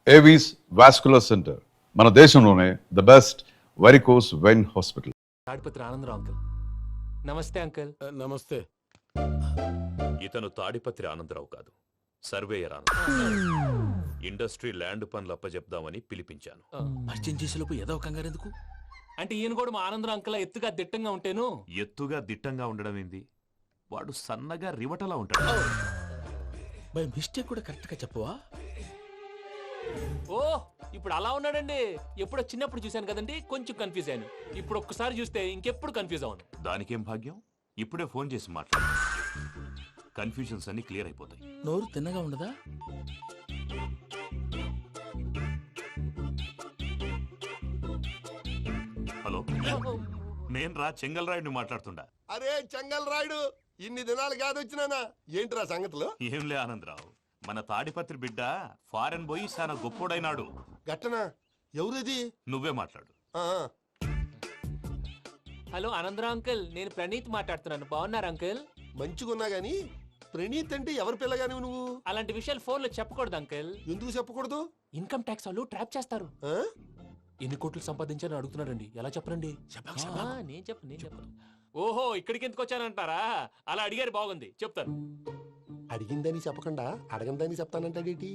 Avis vascular centre, మన దేశంలోనే the best varicose vein hospital. Tadipatri Anandarao uncle. నమస్తే అంకుల్. నమస్తే. ఇతను తాడిపత్రి ఆనందరావు కాదు, సర్వేయర్ ఆనందరావు. ఇండస్ట్రీ ల్యాండ్ పనులు అప్పజెప్దామని పిలిపించాను. పరిచయం చేసేలోపు ఏదో కంగారు ఎందుకు? అంటే ఈయన కూడా మా ఆనందరావు అంకుల్ ఎత్తుగా దిట్టంగా ఉంటేను. ఎత్తుగా దిట్టంగా ఉండడం ఏంది, వాడు సన్నగా రివటలా ఉంటాడు. బై మిస్టేక్ కూడా కరెక్ట్ గా చెప్పవా? ఓ ఇప్పుడు అలా ఉన్నాడండి. ఎప్పుడో చిన్నప్పుడు చూశాను కదండి, కొంచెం కన్ఫ్యూజ్ అయ్యాను. ఇప్పుడు ఒక్కసారి చూస్తే ఇంకెప్పుడు కన్ఫ్యూజ్ అవును. దానికేం భాగ్యం, ఇప్పుడే ఫోన్ చేసి మాట్లాడు. కన్ఫ్యూజన్స్ అన్ని క్లియర్ అయిపోతాయి. నోరు తిన్నగా ఉండదా? హలో, నేను రా చెంగల్ రాయుడిని మాట్లాడుతుండా. అరే చెంగల్ రాయుడు, ఇన్ని దినాలు కాదు వచ్చినానా? ఏంట్రా సంగతులు? ఏంలే ఆనందరావు, మన తాడిపత్రి బిడ్డ ఫారెన్ పోయి చాలా గొప్పోడైనాడు. గట్టనా? ఎవరిది? నువ్వే మాట్లాడు. హలో ఆనందరావు అంకుల్, నేను ప్రణీత్ మాట్లాడుతున్నాను. బాగున్నారు అంకుల్? మంచిగున్నా గాని ప్రణీత్ అంటే ఎవరి పిల్లగాని నువ్వు? అలాంటి విషయాలు ఫోన్ లో చెప్పకూడదు అంకుల్. ఎందుకు చెప్పకూడదు? ఇన్కమ్ ట్యాక్స్ వాళ్ళు ట్రాప్ చేస్తారు. ఆ? ఎన్ని కోట్లు సంపాదించాలని అడుగుతున్నారండి. ఎలా చెప్పరండి? నేను చెప్పను. ఓహో, ఇక్కడికి ఎందుకు వచ్చానంటారా? అలా అడిగారు, బాగుంది, చెప్తాను. అడిగిందని చెప్పకుండా అడగందని చెప్తానంటాడేటి?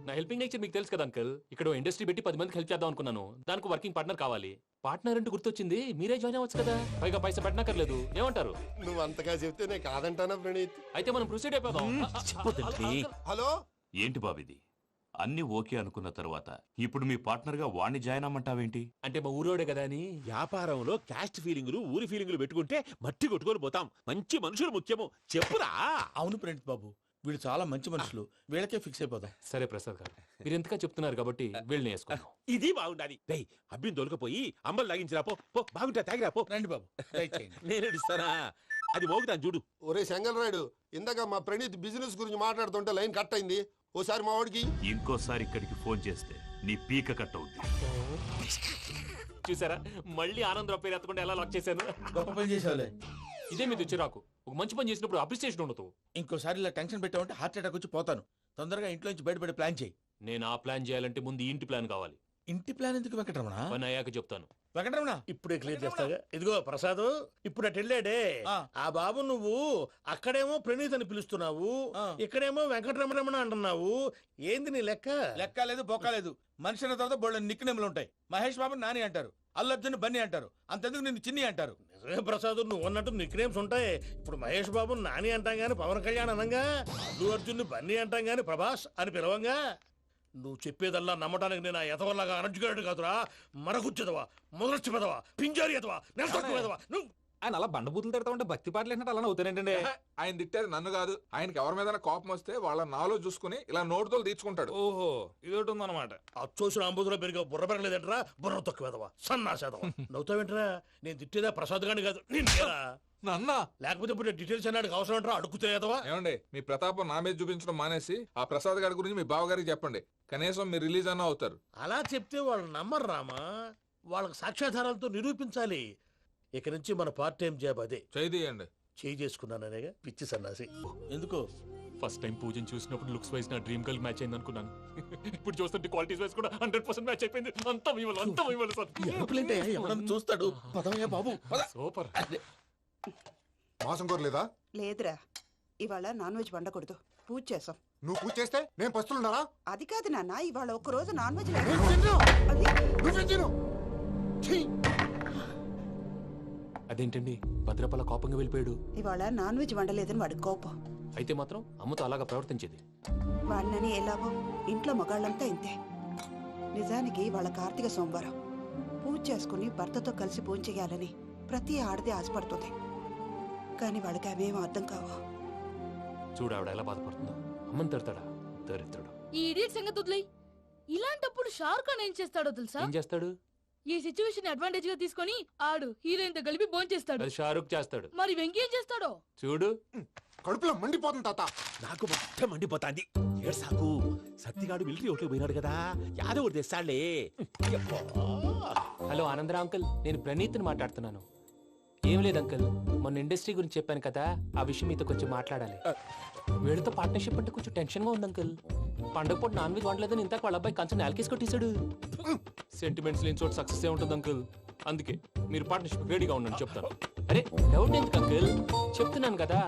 నా హెల్పింగ్ నేచర్ మీకు తెలుసు కదా అంకుల్. ఇక్కడ ఇండస్ట్రీ పెట్టి 10 మందికి హెల్ప్ చేద్దాం అనుకున్నాను. దానికి వర్కింగ్ పార్ట్నర్ కావాలి. పార్ట్నర్ అంటే గుర్తొచ్చింది, మీరే జాయిన్ అవ్వచ్చు కదా. పైగా పైసా పెట్టనక్కర్లేదు. ఏమంటారు? నువ్వు అంతగా చెప్తే నేను కాదంటానా ప్రణీత్? అయితే మనం ప్రొసీడ్ అయిపోదాం. హలో, ఏంటి బాబిది, అన్ని ఓకే అనుకున్న తర్వాత ఇప్పుడు మీ పార్ట్నర్ గా వాణ్ణి జాయిన్ అమ్మంటావేంటి? అంటే మా ఊరోడే కదా అని. వ్యాపారంలో క్యాస్ట్ ఫీలింగులు, ఊరి ఫీలింగులు పెట్టుకుంటే మట్టి కొట్టుకొని పోతాం. మంచి మనుషులు ముఖ్యము. చెప్పురా. అవును ప్రణీత్ బాబు, వీళ్ళు చాలా మంచి మనుషులు. వీళ్ళకే ఫిక్స్ అయిపోదాం. సరే ప్రసాద్ గారు, మీరు ఎంతగా చెప్తున్నారు కాబట్టి వీళ్ళని వేసుకుందాం. ఇది బాగుండాలి. డై అబ్బిని దొలకపోయి అమ్మలు లాగించిరా పో. పో బాగుంటా, తాగిరా పో. రండి బాబు, దయచేయండి. నేను ఇస్తానా? అది మోగుతాను చూడు. ఒరే చెంగల్ రాయుడు, ఇందాక మా ప్రణీత్ బిజినెస్ గురించి మాట్లాడుతుంటే లైన్ కట్ అయింది. ఓసారి మా వాడికి ఇంకోసారి ఇక్కడికి ఫోన్ చేస్తే నీ పీక కట్ అవుద్ది. చూసారా, మళ్ళీ ఆనందరావు పేరు ఎత్తకుండా ఎలా లాక్ చేశాను. గొప్ప పని చేసేవాళ్ళే. ఇదే మీద చిరాకు. ఒక మంచి పని చేసినప్పుడు అప్రిసియేషన్ ఉండదు. ఇంకోసారి ఇలా టెన్షన్ పెట్టామంటే హార్ట్ అటాక్ వచ్చి పోతాను. తొందరగా ఇంట్లో నుంచి బయటపడే ప్లాన్ చేయి. నేను ఆ ప్లాన్ చేయాలంటే ముందు ఈ ఇంటి ప్లాన్ కావాలి. ఇంటి ప్లాన్ ఎందుకు వెంకటరమణ? పని అయ్యాక చెప్తాను. వెంకటరమణ ఇప్పుడే క్లియర్ చేస్తాగా. ఇదిగో ప్రసాద్, ఇప్పుడు అటు వెళ్ళాడే ఆ బాబు, నువ్వు అక్కడేమో ప్రణీత్ అని పిలుస్తున్నావు, ఇక్కడేమో వెంకటరమణ అంటున్నావు. ఏంది నీ లెక్క? లెక్క లేదు, బొక్క లేదు. మనిషి అన్న తర్వాత బోళ్ళ నిక్నెములు ఉంటాయి. మహేష్ బాబు నాని అంటారు, అల్లు అర్జున్ బన్నీ అంటారు, అంతెందుకు నిన్ను చిన్ని అంటారు. నిజమే ప్రసాద్, నువ్వు అన్నట్టు నిక్ నేమ్స్ ఉంటాయి. ఇప్పుడు మహేష్ బాబు నాని అంటాం గాని పవన్ కళ్యాణ్ అనంగా, అల్లు అర్జున్ బన్నీ అంటాం గాని ప్రభాస్ అని పిలవంగా. నువ్వు చెప్పేదల్లా నమ్మటానికి నేను ఎతవల్లాగా అనర్జుకేటెడ్ కాదురా. మరగుచ్చదవా, మొదలచ్చి పెదవా, పింజారి ఎదవా, నెలసొక్కుదవా నువ్వు. ఆయన అలా బండబూతులు తిడతా ఉంటే భక్తి పాటలు ఏంటంటే అలా అవుతానంటే. ఆయన తిట్టేది నన్ను కాదు, ఆయనకి ఎవరి మీద కోపం వస్తే వాళ్ళ నాలో చూసుకుని ఇలా నోటుతో తీర్చుకుంటాడు. ఓహో, ఇదొకటి ఉందన్నమాట. అచ్చోసిన అంబుధులో పెరిగా బుర్ర పెరగలేదంటరా, బుర్ర తొక్కువేదవా, సన్నాసేదవా. నవ్వుతావేంట్రా? నేను తిట్టేదా ప్రసాద్ గాని కాదు, నిన్నేరా. నన్నా? లేకపోతే ఇప్పుడు డీటెయిల్స్ అన్నాడు అవసరం అంటారా? అడుగుతాయేదవా? ఏమండి, మీ ప్రతాపం నా మీద చూపించడం మానేసి ఆ ప్రసాద్ గారి గురించి మీ బావగారికి చెప్పండి. కనీసం మీరు రిలీజ్ అన్న అవుతారు. అలా చెప్తే వాళ్ళు నమ్మరు రామా. వాళ్ళకి సాక్ష్యాధారాలతో నిరూపించాలి. ఇక నుంచి మన పార్ట్ టైం జాబ్ అదే. చేయండి. చేయి చేసుకున్నాననేగా పిచ్చి సన్నాసి. ఎందుకు? ఫస్ట్ టైం పూజను చూసినప్పుడు లుక్స్ వైజ్ నా డ్రీమ్ గర్ల్ మ్యాచ్ అయింది అనుకున్నాను. ఇప్పుడు చూస్తుంటే క్వాలిటీస్ వైజ్ కూడా 100% మ్యాచ్ అయిపోయింది. అంతా మీ వల్ల సార్. ఎవడన్నా చూస్తాడు. పదవయ్యా బాబు, పద. సూపర్. మాసం కోరలేదా? లేదురా, ఇవాళ నాన్ వెజ్ వండకూడదు. పూజ చేసాం. నువ్వు పూజ చేస్తే నేను పస్తులున్నారా? అది కాదు నాన్న, ఇవాళ ఒక్క రోజు నాన్ వెజ్ అదేంటండి, భద్రపల కోపంగా వెళ్ళిపోయాడు. ఇవాళ నాన్ వెజ్ వండలేదని వాడి కోపం. అయితే మాత్రం అమ్మతో అలాగా ప్రవర్తించేది. వాడినని ఎలాగో ఇంట్లో మగాళ్ళంతా ఇంతే. నిజానికి వాళ్ళ కార్తీక సోమవారం పూజ చేసుకుని భర్తతో కలిసి పూజ చేయాలని ప్రతి ఆడది ఆశపడుతుంది. కానీ వాళ్ళకి అవేం అర్థం కావు. చూడు ఆవిడ ఎలా బాధపడుతుందో. అమ్మని తిడతాడా దరిద్రుడు. ఈ ఇడియట్ సంగతి వదిలేయ్. ఇలాంటప్పుడు షారుఖ్ ఖాన్ ఏం చేస్తాడో తెలుసా? ఏం చేస్తాడు? ఈ సిచ్యువేషన్ అడ్వాంటేజ్ గా తీసుకొని ఆడు హీరోయిన్ తో కలిపి బోన్ చేస్తాడు. అది షారుఖ్ చేస్తాడు. మరి వెంకీ ఏం చేస్తాడో చూడు. కడుపులో మండిపోతుంది తాత. నాకు మొత్తం మండిపోతాంది. ఏడు సాకు, సత్తిగాడు మిలిటరీ ఓట్లు పోయినాడు కదా, యాదో ఒకటి తెస్తాడులే. హలో ఆనందరావు అంకుల్, నేను ప్రణీత్ని మాట్లాడుతున్నాను. ఏం లేదు అంకుల్, మొన్న ఇండస్ట్రీ గురించి చెప్పాను కదా, ఆ విషయం మీతో కొంచెం మాట్లాడాలి. వీళ్ళతో పార్ట్నర్షిప్ అంటే కొంచెం టెన్షన్ గా ఉంది అంకుల్. పండగ పూట నాన్ వెజ్ వండలేదని ఇంతకు వాళ్ళ అబ్బాయి కంచెం నేలకేసి కొట్టేశాడు. సెంటిమెంట్స్ లేని చోట సక్సెస్ ఏ ఉంటుంది అంకుల్. అందుకే మీరు పార్ట్నర్షిప్ రెడీగా ఉండండి చెప్తాను. అరే డౌట్ ఎందుకు అంకుల్, చెప్తున్నాను కదా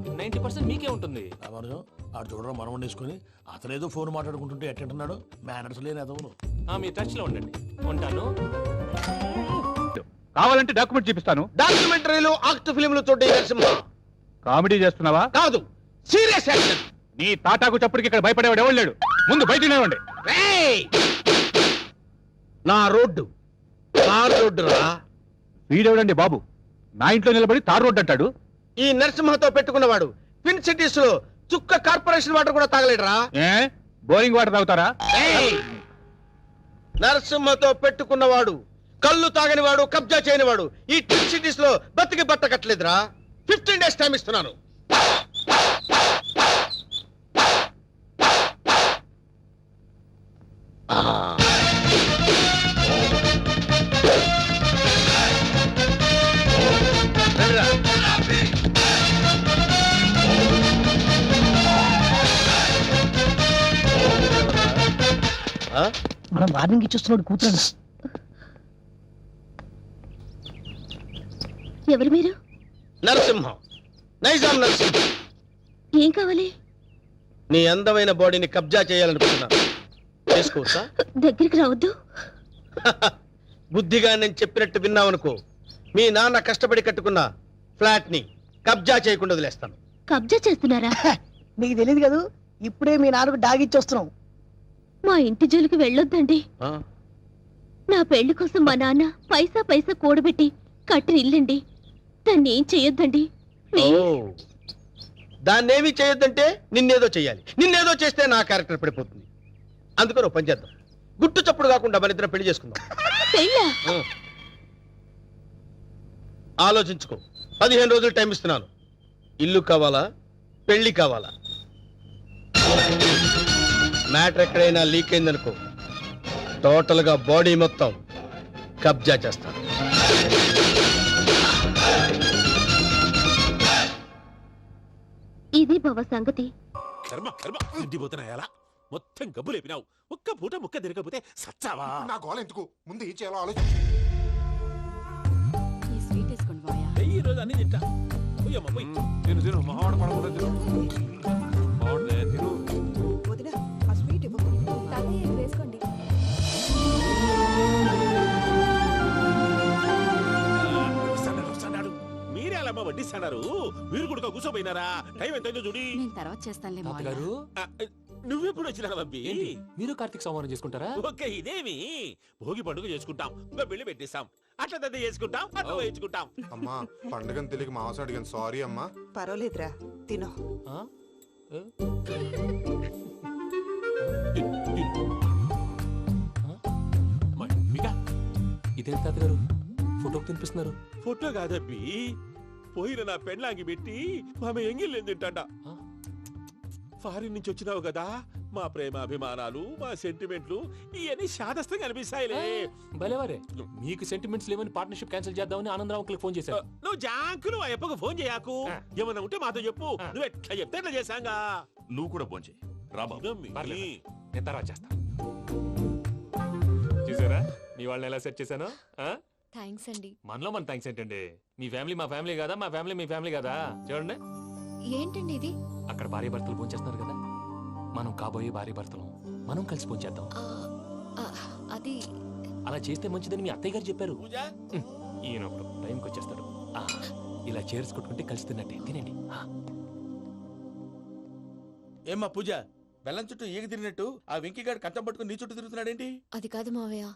90% మీకే ఉంటుంది. రామానుజం ఆడు చూడడం మనం వండేసుకుని అతనేదో ఫోన్ మాట్లాడుకుంటుంటే ఎట్టంటున్నాడు. మేనర్స్ లేని అదవును. మీ టచ్ లో ఉండండి. ఉంటాను. కావాలంటే డాక్యుమెంట్ చూపిస్తాను. డాక్యుమెంటరీలు ఆక్ట్ ఫిల్మ్లు చూడండి నరసింహ. కామెడీ చేస్తున్నావా? కాదు, సీరియస్ యాక్షన్. నీ తాటాకు చప్పుడికి ఇక్కడ భయపడేవాడు ఎవడు లేడు. ముందు బయట నిలవండి. నా రోడ్డు తార్ రోడ్డు రా. వీడెవడండి బాబు నా ఇంట్లో నిలబడి తార్ రోడ్డు అంటాడు? ఈ నరసింహతో పెట్టుకున్నవాడు ట్విన్ సిటీస్ లో చుక్క కార్పొరేషన్ వాటర్ కూడా తాగలేడురా. ఏ బోరింగ్ వాటర్ తాగుతారా? నరసింహతో పెట్టుకున్నవాడు కళ్ళు తాగనివాడు, కబ్జా చేయనివాడు ఈ ట్విన్ సిటీస్ లో బతికి బట్ట కట్టలేదురా. 15 days టైం ఇస్తున్నాను. మనం వార్నింగ్ ఇచ్చేస్తున్నాడు కూతురు. ఎవరు మీరు? నరసింహం, నైజాం నరసింహం. ఏం కావాలి? నీ అందమైన బాడీని కబ్జా చేయాలనుకుంటున్నా. చేసుకోవచ్చా? దగ్గరికి రావద్దు. బుద్ధిగా నేను చెప్పినట్టు విన్నావనుకో, మీ నాన్న కష్టపడి కట్టుకున్న ఫ్లాట్ ని కబ్జా చేయకుండా వదిలేస్తాను. కబ్జా చేస్తున్నారా? నీకు తెలియదు కదా, ఇప్పుడే మీ నాన్నకు డాగిచ్చొస్తున్నాం. మా ఇంటి జోలికి వెళ్ళొద్దండి. ఆ? నా పెళ్లి కోసం మా నాన్న పైసా పైసా కూడబెట్టి కట్టిన ఇల్లండి. దాన్ని ఏం చెయ్యొద్దండి. ఓ, దాన్నేమీ చేయొద్దంటే నిన్నేదో చెయ్యాలి. నిన్నేదో చేస్తే నా క్యారెక్టర్ పడిపోతుంది. అందుకని ఓ పని చేద్దాం, గుట్టు చప్పుడు కాకుండా మన ఇద్దరం పెళ్లి చేసుకుందాం. పెళ్ళా? ఆలోచించుకో. 15 రోజులు టైం ఇస్తున్నాను. ఇల్లు కావాలా, పెళ్లి కావాలా? మ్యాటర్ ఎక్కడైనా లీక్ అయిందనుకో, టోటల్ గా బాడీ మొత్తం కబ్జా చేస్తాను. ఇది బావ సంగతి. కర్మ కర్మ, తిండిపోతున్నాయా? మొత్తం గబ్బు లేపినావు. ఒక్క పూట ముక్క తిరగకపోతే సచ్చావా? నా గోల ఎందుకు, ముందు ఈ చేయాలో ఆలోచించు. ఈ రోజు అన్ని తింటా. పోయమ్మ, పోయ్. తిను తిను, మహావాడ పడకుండా తిను. బాగుండే తిను. వదినా, ఆ స్వీట్ ఇవ్వు. వేసుకోండి. వస్తాడు. మీరే అలా వడ్డిస్తాడారు. మీరు కూడా కూర్చోపోయినారా? టైం ఎంతైందో చూడి. తర్వాత చేస్తానులే తాతగారు ఆ, నువ్వెప్పుడు వచ్చినా బంబి? ఏంటి మీరు కార్తీక్ సంహారం చేసుకుంటారా? ఓకే, ఇదేమి భోగి పండుగ చేసుకుంటాం, ఇంకా పెళ్లి పెట్టిస్తాం, అట్లా దద్ద చేసుకుంటాం, అట్లా వేయించుకుంటాం. అమ్మా, పండుగని తెలియక మాంసం అడిగాను, సారీ అమ్మా. పర్వాలేదురా, తినో. ఆ? ఏ? మమ్మిగా ఇదేంటి తాతగారు ఫోటోకి తినిపిస్తున్నారు? ఫోటో కాదబ్బి, పోయిన నా పెళ్ళాంగి పెట్టి ఆమె ఎంగిల్ తింటాడ. ఫారిన్ నుంచి వచ్చినావు కదా, మా ప్రేమ అభిమానాలు, మా సెంటిమెంట్లు ఇవన్నీ శాదస్తంగా అనిపిస్తాయిలే. భలేవారే, మీకు సెంటిమెంట్స్ లేవని పార్ట్నర్షిప్ క్యాన్సిల్ చేద్దామని ఆనందరావు అంకుల్కి ఫోన్ చేశారు. నువ్వు జాంకులు ఆ అప్పకు ఫోన్ చేయకు. ఏమన్నా ఉంటే మాతో చెప్పు. నువ్వు ఎట్లా చెప్తే ఎట్లా చేశాంగా. నువ్వు కూడా ఫోన్ చేయి. రాబాబు. పర్లేదు, నేను తర్వాత చేస్తా. చూసారా మీ వాళ్ళని ఎలా సెట్ చేశాను? థ్యాంక్స్ అండి. మనలో మన థ్యాంక్స్ ఏంటండి? మీ ఫ్యామిలీ మా ఫ్యామిలీ కదా, మా ఫ్యామిలీ మీ ఫ్యామిలీ కదా. చూడండి, ఏంటండి ఇది? అక్కడ భార్య భర్తలు ఫోన్ చేస్తున్నారు కదా, మనం కాబోయే భార్య భర్తలు మనం కలిసి ఫోన్ చేద్దాం. అది అలా చేస్తే మంచిదని మీ అత్తయ్య గారు చెప్పారు. పూజ, ఈయన ఒకడు టైంకి వచ్చేస్తాడు. ఇలా చేర్స్ కొట్టుకుంటే కలిసి తిన్నట్టే. తినండి. ఏమ్మా పూజ, బెల్లం చుట్టూ ఈగ తిరిగినట్టు ఆ వెంకీగాడు కంచం పట్టుకుని నీ చుట్టూ తిరుగుతున్నాడేంటి? అది కాదు మావయ్య,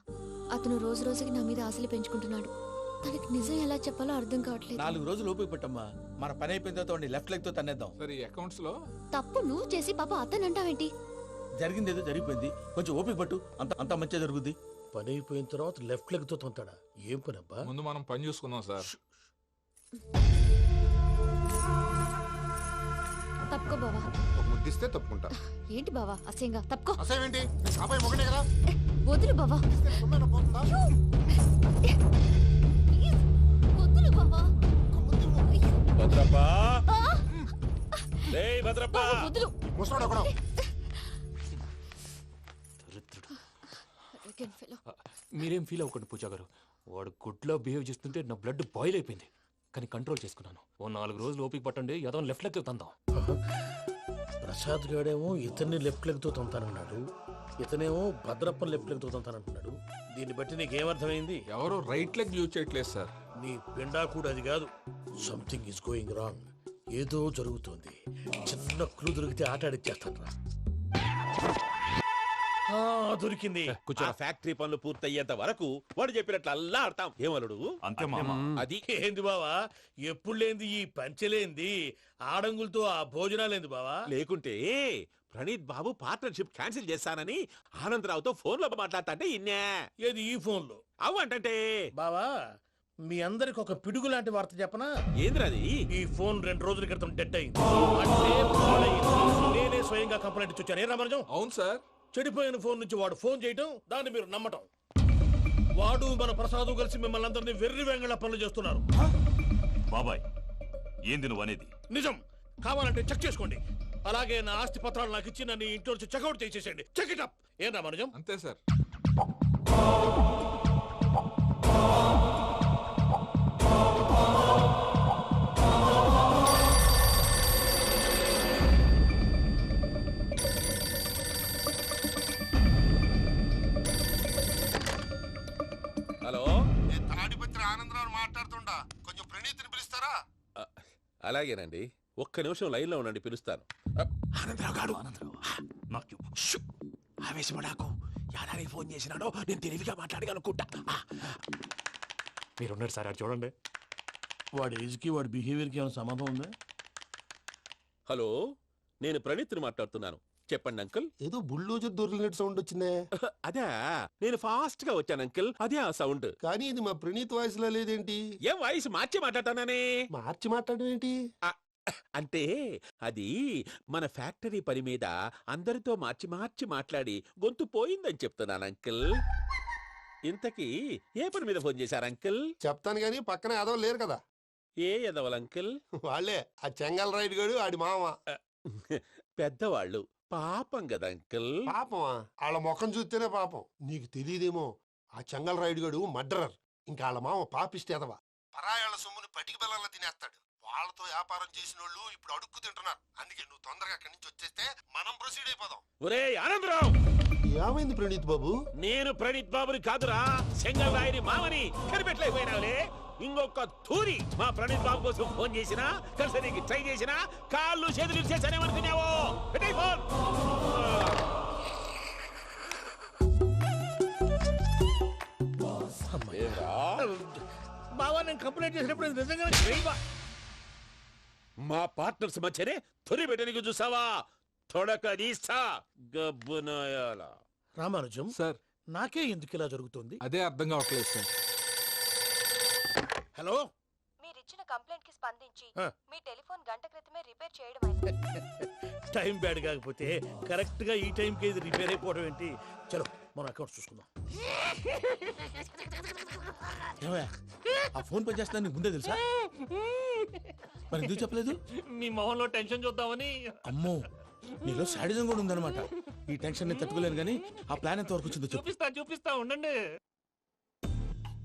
అతను రోజు రోజుకి నా మీద ఆశలు పెంచుకుంటున్నాడు. తనకి నిజం ఎలా చెప్పాలో అర్థం కావట్లేదు. 4 రోజులు ఓపిక పట్టమ్మా, మన పని అయిపోయిన తర్వాత లెఫ్ట్ లెగ్ తో తన్నేద్దాం. సరే, అకౌంట్స్ లో తప్పు నువ్వు చేసి పాప అతను అంటావేంటి? జరిగింది ఏదో జరిగిపోయింది, కొంచెం ఓపిక పట్టు, అంతా మంచిగా జరుగుద్ది. పని అయిపోయిన తర్వాత లెఫ్ట్ లెగ్ తో తొంతాడా? ఏం పని అబ్బా? ముందు మనం పని చూసుకుందాం సార్. తప్పుకో బావా. ఒక ముద్దిస్తే తప్పుకుంటా. ఏంటి బావా అసహ్యంగా? తప్పుకో. అసేమేంటి, అబ్బాయి మొగనే కదా. వదులు బావా. ఇస్తే సొమ్మేనా పోతుందా? వదులు బావా. భద్రప్ప, భద్రప్ప, వదులు. ముసలోడు ఒకడు. Arrogant fellow. మీరేం ఫీల్ అవ్వకండి పూజా గారు. వాడు గుడ్లో బిహేవ్ చేస్తుంటే నా బ్లడ్ బాయిల్ అయిపోయింది. కానీ కంట్రోల్ చేసుకున్నాను. ఓ 4 రోజులు ఓపిక పట్టండి, ఏదో లెఫ్ట్ లెగ్ తందాం. ప్రసాద్ గాడేమో ఇతన్ని లెఫ్ట్ లెగ్ తో తంతానన్నాడు, ఇతనేమో భద్రప్పని లెఫ్ట్ లెగ్ తో తంతానంటున్నాడు. దీన్ని బట్టి నీకేమర్థమైంది? ఎవరు రైట్ లెగ్ యూజ్ చేయట్లేదు సార్. నీ పిండా కూడా అది కాదు. Something is going wrong. ఏదో జరుగుతోంది. చిన్న క్లూ దొరికితే ఆట ఆడిచ్చేస్తాను రా. దొరికింది. ఆ ఫ్యాక్టరీ పనులు పూర్తయ్యేంత వరకు వాడు చెప్పినట్లు అల్లా ఆడతాం. ఏమలుడు? అంతే మామ. అది ఏంది బావా, ఎప్పుడు లేంది ఈ పంచలేంది, ఆడంగులతో ఆ భోజనాలేంది బావా? లేకుంటే ప్రణీత్ బాబు పార్ట్నర్షిప్ క్యాన్సిల్ చేస్తానని ఆనందరావుతో ఫోన్ లో మాట్లాడతాంటే ఇన్నే. ఏది ఈ ఫోన్ లో? అవ్వంటే బావా, మీ అందరికి ఒక పిడుగు లాంటి వార్త చెప్పనా? ఏంద్రది? ఈ ఫోన్ 2 రోజుల క్రితం డెడ్ అయింది. అంటే పాడైంది. నేనే స్వయంగా కంప్లైంట్ ఇచ్చి వచ్చాను. ఏ రామరాజం? అవును సార్. చెడిపోయిన ఫోన్ నుంచి వాడు ఫోన్ చేయటం, దాన్ని మీరు నమ్మటం. వాడు మన ప్రసాదు కలిసి మిమ్మల్ని అందరినీ వెర్రి వెంగళ పనులు చేస్తున్నారు. బాబాయ్, ఏంది నువ్వు అనేది? నిజం. కావాలంటే చెక్ చేసుకోండి. అలాగే నా ఆస్తి పత్రాలు నాకు ఇచ్చి నన్ను ఇంట్లో నుంచి చెక్అౌట్ చేసేసేయండి. Check it up. ఏం రామరాజం? అంతే సార్. హలో, నేను తాడిపత్రి ఆనందరావు మాట్లాడుతుండా, కొంచెం ప్రణీతిని పిలుస్తారా? అలాగేనండి. ఒక్క నిమిషం లైన్ లో ఉండండి, పిలుస్తాను. ఆనందరావు గాడు. నాకు ఆవేశపడాకు. యాదానికి ఫోన్ చేసినాడో నేను తెలివిగా మాట్లాడగలనుకుంటా. మీరున్నారు సార్, అది చూడండి. వాడి ఏజ్కి వాడి బిహేవియర్కి ఏమైనా సంబంధం ఉందా? హలో, నేను ప్రణీత్ని మాట్లాడుతున్నాను. చెప్పండి అంకుల్. ఏదో బుల్డోజర్ దొరికినట్టు సౌండ్ వచ్చిందే. అదే, నేను ఫాస్ట్ గా వచ్చాను అంకుల్. అదే ఆ సౌండ్. కానీ ఇది మా ప్రణీత్ వాయిస్ లో లేదేంటి? ఏం వాయిస్ మార్చి మాట్లాడతాననే? మార్చి మాట్లాడడం ఏంటి? అంటే అది మన ఫ్యాక్టరీ పని మీద అందరితో మార్చి మార్చి మాట్లాడి గొంతు పోయిందని చెప్తున్నాను అంకుల్. ఇంతకీ ఏ పని మీద ఫోన్ చేశారు అంకుల్? చెప్తాను గానీ పక్కన ఏదో లేరు కదా. ఏ ఎదవల్ అంకుల్? వాళ్ళే ఆ చెంగల్ రైడ్ గడు ఆడి మామ. పెద్దవాళ్ళు పాపం కదా అంకుల్. పాపమా? వాళ్ళ ముఖం చూస్తేనే పాపం. నీకు తెలియదేమో, ఆ చెంగల్ రైడ్ గడు మర్డరర్. ఇంకా వాళ్ళ మామ పాపిస్తేదవా. పరాయాళ్ళ సొమ్ముని పటికి బెల్లంలో తినేస్తాడు. వాళ్ళతో వ్యాపారం చేసిన వాళ్ళు ఇప్పుడు అడుక్కు తింటున్నారు. అందుకే నువ్వు తొందరగా అక్కడి నుంచి వచ్చేస్తే మనం ప్రొసీడ్ అయిపోదాం. ఒరే ఆనందరావు, ఏమైంది ప్రణీత్ బాబు? నేను ప్రణీత్ బాబుని కాదురా, సెంగల్ రాయని మామని. కనిపెట్టలేకపోయినావులే. ఇంకొక తూరి మా ప్రణీత్ బాబు కోసం ఫోన్ చేసినా, కలిసి ట్రై చేసినా కాళ్ళు చేతులు చేశానేమనుకున్నావో. పెట్టేయ్ ఫోన్. బావా, నేను కంప్లైంట్ చేసినప్పుడు ఇది నిజంగానే చేయవా? మా పార్ట్నర్స్ మధ్యనే తొలి పెట్టడానికి చూసావా? తొడక నీస్తా గబ్బునాయాల. రామానుజం సార్, నాకే ఎందుకు ఇలా జరుగుతుంది? అదే అర్థం కావట్లేదు సార్. హలో, మీరిచ్చిన కంప్లైంట్ కి స్పందించి ఆ. మీ టెలిఫోన్ గంట క్రితమే రిపేర్ చేయడం టైం బ్యాడ్ కాకపోతే కరెక్ట్ గా ఈ టైంకి ఇది రిపేర్ అయిపోవడం ఏంటి? చలో మన అకౌంట్ చూసుకుందాం. ఏమయ్యా, ఆ ఫోన్ పని చేస్తున్నా నీకు ముందే తెలుసా? మరి ఎందుకు చెప్పలేదు? మీ మొహంలో టెన్షన్ చూద్దామని. అమ్మో, నీలో శాడిజం కూడా ఉందన్నమాట. ఈ టెన్షన్ నేను తట్టుకోలేను కానీ ఆ ప్లాన్ ఎంత వరకు వచ్చిందో చెప్పు. చూపిస్తా ఉండండి.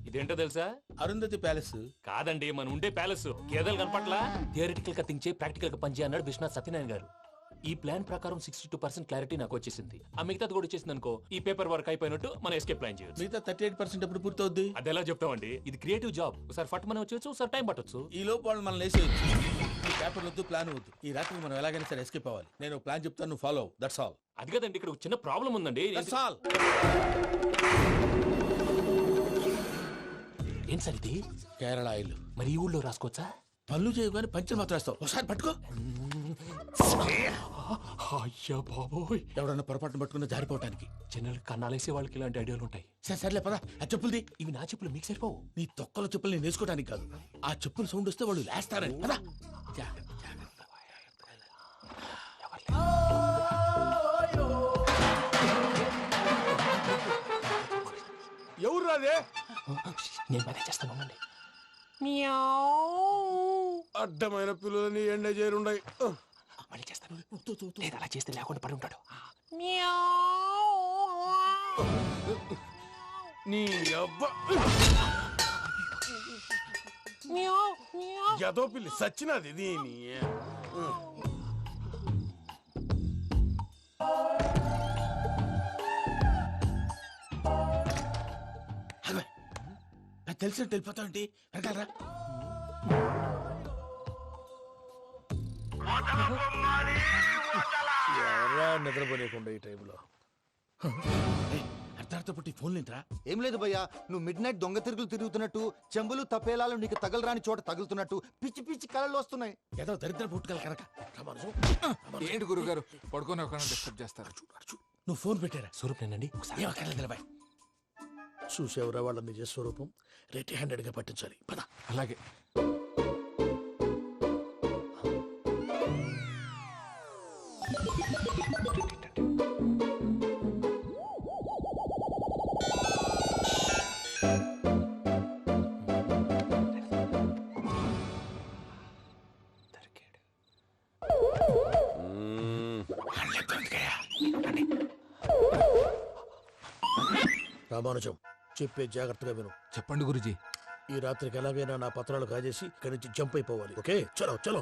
ఇదేంటో తెలుసా? అరుంధతి ప్యాలెస్ కాదండి, మన ఉండే ప్యాలెస్. గేదెలు కనపట్లా? థియరిటికల్ గా థింక్ చేయి, ప్రాక్టికల్ గా పనిచేయి అన్నాడు విశ్వనాథ్ సత్యనారాయణ గారు. ఈ ప్లాన్ ప్రకారం 62% క్లారిటీ నాకు వచ్చేసింది. ఆ మిగతాది కూడా వచ్చేసింది అనుకో, ఈ పేపర్ వర్క్ అయిపోయినట్టు మనం ఎస్కేప్ ప్లాన్ చేయొచ్చు. మిగతా 38% ఎప్పుడు పూర్తవుద్ది? అది ఎలా చెప్తామండి? ఇది క్రియేటివ్ జాబ్. ఒకసారి ఫట్ మనం వచ్చేచ్చు, ఒకసారి టైం పట్టొచ్చు. ఈ లోపు వాళ్ళు మనం లేసేయచ్చు. ఈ పేపర్ వద్దు, ప్లాన్ వద్దు. ఈ రాత్రికి మనం ఎలాగైనా సరే ఎస్కేప్ అవ్వాలి. నేను ప్లాన్ చెప్తాను, నువ్వు ఫాలో. That's all. అది కదండి, ఇక్కడ ఒక చిన్న ప్రాబ్లం ఉందండి. That's all. ఏం సార్ ఇది? కేరళ ఆయిల్. మరి ఈ ఊళ్ళో రాసుకోవచ్చా? పనులు చేయగానే పంచర్ మాత్రం వేస్తావు. ఒకసారి పట్టుకో. అయ్యా బాబోయ్, ఎవడన్నా పొరపాటున పట్టుకున్న జారిపోవటానికి. జనరల్ కన్నాలేసే వాళ్ళకి ఇలాంటి ఐడియాలు ఉంటాయి. సర్లే పదా, ఆ చెప్పులది. ఇవి నా చెప్పులు, మీకు సరిపోవు. నీ తొక్కల చెప్పులు నేను వేసుకోవడానికి కాదు, ఆ చెప్పులు సౌండ్ వస్తే వాళ్ళు లేస్తారని. పదా. ఎవరు రాదే? నేను మేనేజ్ చేస్తాను, ఉండండి. అడ్డమైన పిల్లలని ఎండ చేరుండయి. మళ్ళీ చేస్తాను. లేదు, అలా చేస్తే లేకుండా పడి ఉంటాడు. నీ అబ్బ ఎదో పిల్లి సచ్చినది దీని తెలిసినట్టు వెళ్ళిపోతావంటి వెనకాలరా. ఎవరా నిద్రపోలేకుండా ఈ టైంలో అర్ధార్థ పుట్టి ఫోన్ లేంట్రా. ఏం లేదు భయ్యా, నువ్వు మిడ్ నైట్ దొంగ తిరుగులు తిరుగుతున్నట్టు, చెంబులు తపేలాలు నీకు తగలరాని చోట తగులుతున్నట్టు పిచ్చి పిచ్చి కళలు వస్తున్నాయి. ఏదో దరిద్ర పుట్టుకల కనుక రామానుజం. ఏంటి గురుగారు పడుకొని ఒక డిస్టర్బ్ చేస్తారు? నువ్వు ఫోన్ పెట్టారా? స్వరూప్నేనండి ఏం అక్కర్లేదు బాయ్. చూసేవరా వాళ్ళ నిజ స్వరూపం. రెట్టి హ్యాండెడ్ గా పట్టించాలి. పద. అలాగే. రామానుజం చెప్పే జాగ్రత్తగా విను. చెప్పండి గురుజీ. ఈ రాత్రికి ఎలాగైనా నా పత్రాలు కాజేసి ఇక్కడి నుంచి జంప్ అయిపోవాలి. ఓకే, చలో చలో.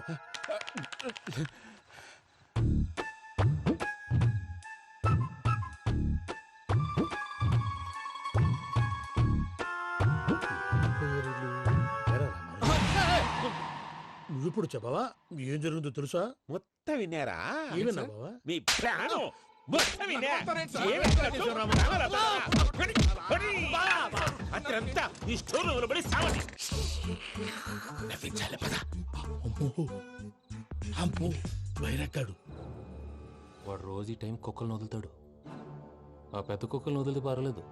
నువ్విప్పుడు చెప్పవా ఏం జరుగుతుందో తెలుసా? మొత్తం విన్నారా? ఏమన్నా బావా? మీ ప్రాణం మొత్తం విన్నా? అతనంతా ఈ స్టోర్ రూమ్ లో పడి సావని. నవ్వించాలి. పద. అమ్మో బైరక్కాడు. వాడు రోజు ఈ టైం కుక్కలను వదులుతాడు. ఆ పెద్ద కుక్కలను వదిలితే పర్లేదు,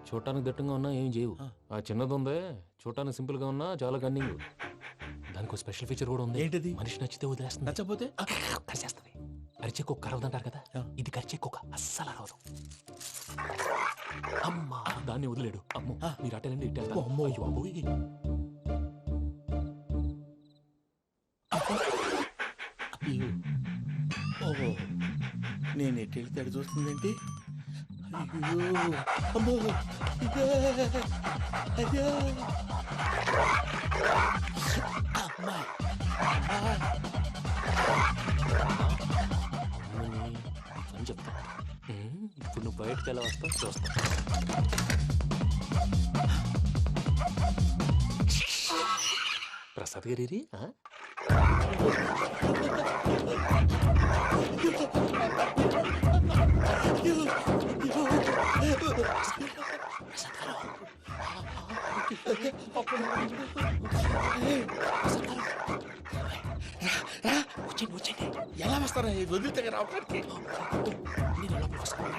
చూడటానికి దట్టంగా ఉన్నా ఏం చేయవు. ఆ చిన్నది ఉందే చూడటానికి సింపుల్ గా ఉన్నా చాలా కన్నింగ్. దానికి ఒక స్పెషల్ ఫీచర్ కూడా ఉంది. ఏంటిది? మనిషి నచ్చితే వదిలేస్తుంది, నచ్చపోతే కరిచేస్తుంది. అరిచే కుక్క అరవదంటారు కదా, ఇది కరిచే కుక్క అస్సలు అరవదు. అమ్మా దాన్ని వదిలేడు. అమ్మో మీరు అటెండి ఇటు వెళ్తారు. అమ్మో. అయ్యో అబ్బోయ్. ఓహో నేను ఎటు వెళ్తే అటు చూస్తుందేంటి? అయ్యో అమ్మో ఇదే అయ్యో అమ్మా అని చెప్తా. ఇప్పుడు నువ్వు బయటకు ఎలా వస్తావు చూస్తా. ప్రసాద్ గారి వచ్చండి. ఎలా వస్తారా వదిలితే రావడానికి? నేను లోపలికి వస్తాను.